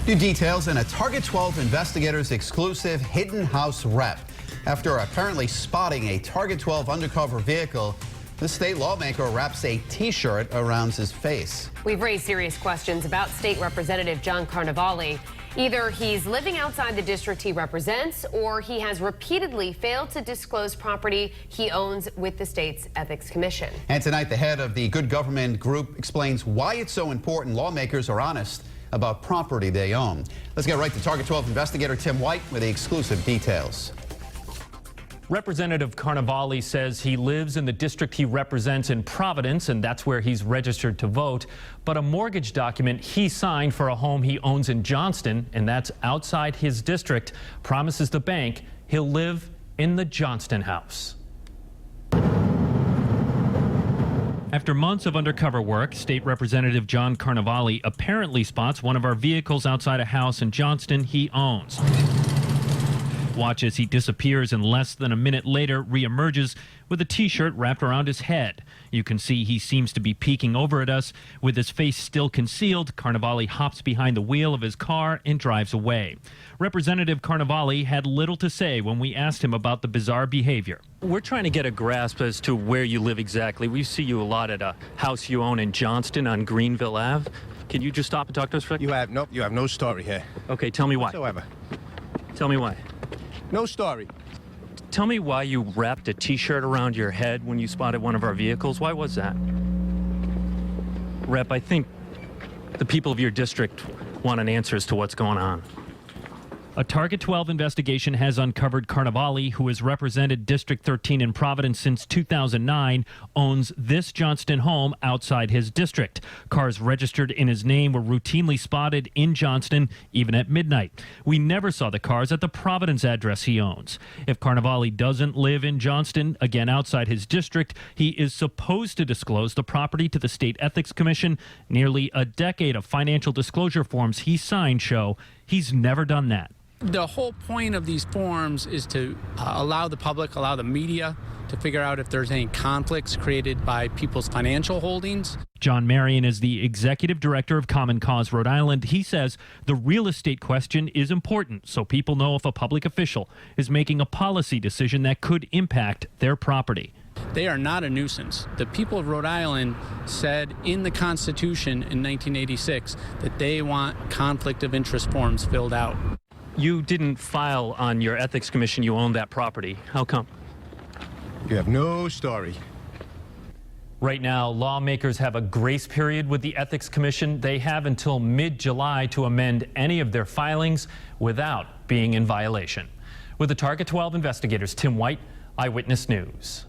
New details in a Target 12 investigators exclusive hidden house rep. After apparently spotting a Target 12 undercover vehicle, the state lawmaker wraps a T-shirt around his face. We've raised serious questions about State Representative John Carnevale. Either he's living outside the district he represents, or he has repeatedly failed to disclose property he owns with the state's Ethics Commission. And tonight, the head of the Good Government Group explains why it's so important lawmakers are honest about property they own. Let's get right to Target 12 investigator Tim White with the exclusive details. Representative Carnevale says he lives in the district he represents in Providence, and that's where he's registered to vote. But a mortgage document he signed for a home he owns in Johnston, and that's outside his district, promises the bank he'll live in the Johnston house. After months of undercover work, State Representative John Carnevale apparently spots one of our vehicles outside a house in Johnston he owns. Watch as he disappears and less than a minute later reemerges with a T-shirt wrapped around his head. You can see he seems to be peeking over at us. With his face still concealed, Carnevale hops behind the wheel of his car and drives away. Representative Carnevale had little to say when we asked him about the bizarre behavior. We're trying to get a grasp as to where you live exactly. We see you a lot at a house you own in Johnston on Greenville Ave. Can you just stop and talk to us for a second? You have no story here. Okay, tell me why. Whatsoever. Tell me why. No story. Tell me why you wrapped a T-shirt around your head when you spotted one of our vehicles. Why was that? Rep, I think the people of your district want an answer as to what's going on. A Target 12 investigation has uncovered Carnevale, who has represented District 13 in Providence since 2009, owns this Johnston home outside his district. Cars registered in his name were routinely spotted in Johnston, even at midnight. We never saw the cars at the Providence address he owns. If Carnevale doesn't live in Johnston, again outside his district, he is supposed to disclose the property to the State Ethics Commission. Nearly a decade of financial disclosure forms he signed show he's never done that. The whole point of these forms is to allow the public, allow the media to figure out if there's any conflicts created by people's financial holdings. John Marion is the executive director of Common Cause Rhode Island. He says the real estate question is important so people know if a public official is making a policy decision that could impact their property. They are not a nuisance. The people of Rhode Island said in the Constitution in 1986 that they want conflict of interest forms filled out. You didn't file on your ethics commission you owned that property. How come? You have no story. Right now, lawmakers have a grace period with the Ethics Commission. They have until mid-July to amend any of their filings without being in violation. With the Target 12 investigators, Tim White, Eyewitness News.